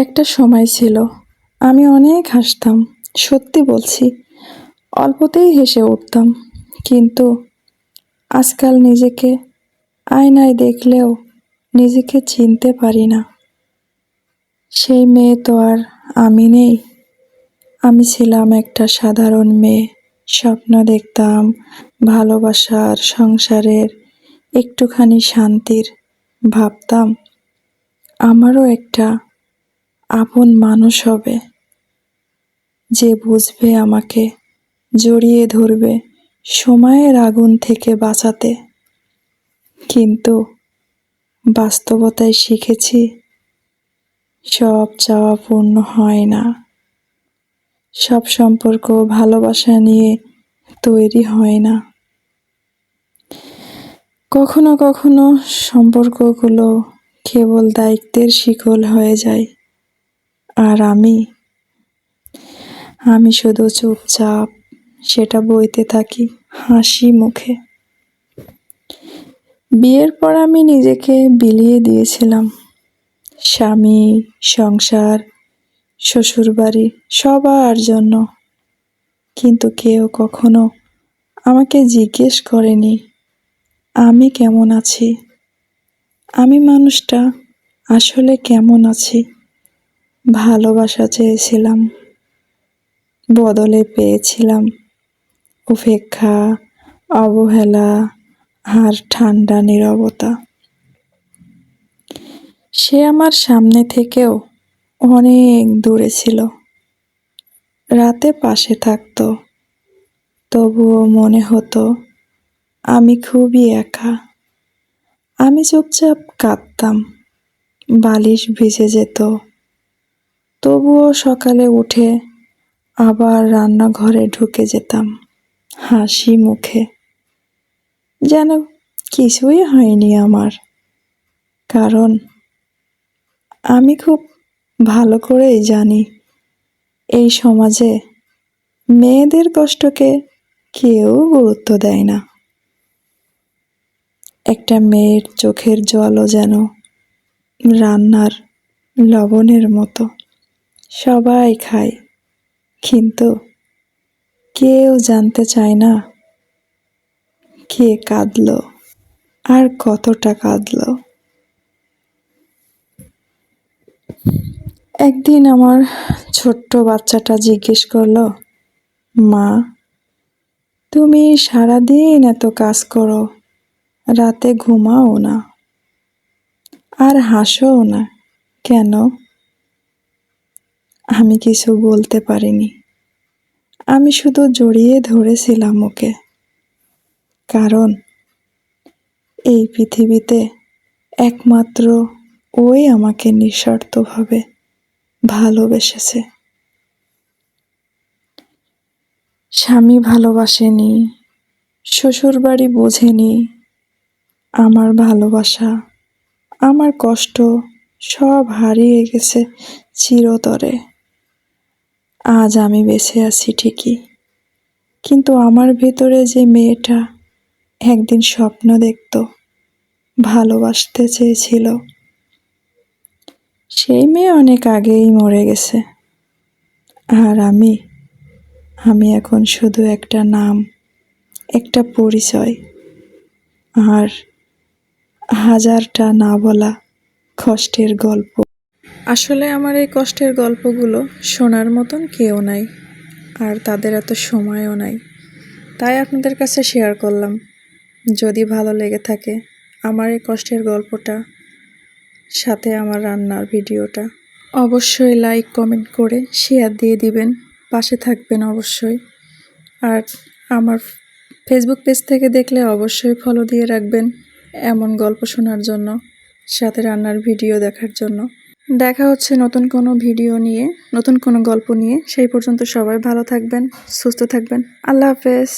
একটা সময় ছিল আমি অনেক হাসতাম, সত্যি বলছি। অল্পতেই হেসে উঠতাম। কিন্তু আজকাল নিজেকে আয়নায় দেখলেও নিজেকে চিনতে পারি না। সেই মেয়ে তো আর আমি নেই। আমি ছিলাম একটা সাধারণ মেয়ে। স্বপ্ন দেখতাম ভালোবাসার, সংসারের, একটুখানি শান্তির। ভাবতাম আমারও একটা আপন মানুষ হবে, যে বুঝবে আমাকে, জড়িয়ে ধরবে, সময়ের আগুন থেকে বাঁচাতে। কিন্তু বাস্তবতায় শিখেছি সব চাওয়া পূর্ণ হয় না। সব সম্পর্ক ভালোবাসা নিয়ে তৈরি হয় না। কখনো কখনো সম্পর্কগুলো কেবল দায়িত্বের শিকল হয়ে যায়। আর আমি শুধু চুপচাপ সেটা বইতে থাকি হাসি মুখে। বিয়ের পর আমি নিজেকে বিলিয়ে দিয়েছিলাম। স্বামী, সংসার, শ্বশুরবাড়ি, সবার জন্য। কিন্তু কেউ কখনো আমাকে জিজ্ঞেস করেনি আমি কেমন আছি, আমি মানুষটা আসলে কেমন আছি। ভালোবাসা চেয়েছিলাম, বদলে পেয়েছিলাম উপেক্ষা, অবহেলা আর ঠান্ডা নীরবতা। সে আমার সামনে থেকেও অনেক দূরে ছিল। রাতে পাশে থাকতো, তবুও মনে হতো আমি খুবই একা। আমি চুপচাপ কাঁদতাম, বালিশ ভিজে যেত, তবুও সকালে উঠে আবার রান্নাঘরে ঢুকে যেতাম হাসি মুখে, যেন কিছুই হয়নি আমার। কারণ আমি খুব ভালো করেই জানি এই সমাজে মেয়েদের কষ্টকে কেউ গুরুত্ব দেয় না। একটা মেয়ের চোখের জলও যেন রান্নার লবণের মতো। সবাই খায়, কিন্তু কেউ জানতে চায় না কে কাঁদলো আর কতটা কাঁদলো। একদিন আমার ছোট্ট বাচ্চাটা জিজ্ঞেস করলো, মা, তুমি সারাদিন এত কাজ করো, রাতে ঘুমাও না আর হাসোও না কেন? আমি কিছু বলতে পারিনি। আমি শুধু জড়িয়ে ধরেছিলাম ওকে। কারণ এই পৃথিবীতে একমাত্র ওই আমাকে নিঃস্বার্থভাবে ভালোবেসেছে। স্বামী ভালোবাসেনি, শ্বশুরবাড়ি বোঝেনি আমার ভালোবাসা, আমার কষ্ট সব হারিয়ে গেছে চিরতরে। আজ আমি বেঁচে আছি ঠিকই, কিন্তু আমার ভেতরে যে মেয়েটা একদিন স্বপ্ন দেখত, ভালোবাসতে চেয়েছিল, সেই মেয়ে অনেক আগেই মরে গেছে। আর আমি এখন শুধু একটা নাম, একটা পরিচয়, আর হাজারটা না বলা কষ্টের গল্প। আসলে আমার এই কষ্টের গল্পগুলো শোনার মতন কেউ নাই, আর তাদের এত সময়ও নাই, তাই আপনাদের কাছে শেয়ার করলাম। যদি ভালো লেগে থাকে আমার এই কষ্টের গল্পটা, সাথে আমার রান্নার ভিডিওটা, অবশ্যই লাইক কমেন্ট করে শেয়ার দিয়ে দিবেন, পাশে থাকবেন অবশ্যই। আর আমার ফেসবুক পেজ থেকে দেখলে অবশ্যই ফলো দিয়ে রাখবেন এমন গল্প শোনার জন্য, সাথে রান্নার ভিডিও দেখার জন্য। দেখা হচ্ছে নতুন কোনো ভিডিও নিয়ে, নতুন কোনো গল্প নিয়ে। সেই পর্যন্ত সবাই ভালো থাকবেন, সুস্থ থাকবেন। আল্লাহ হাফেজ।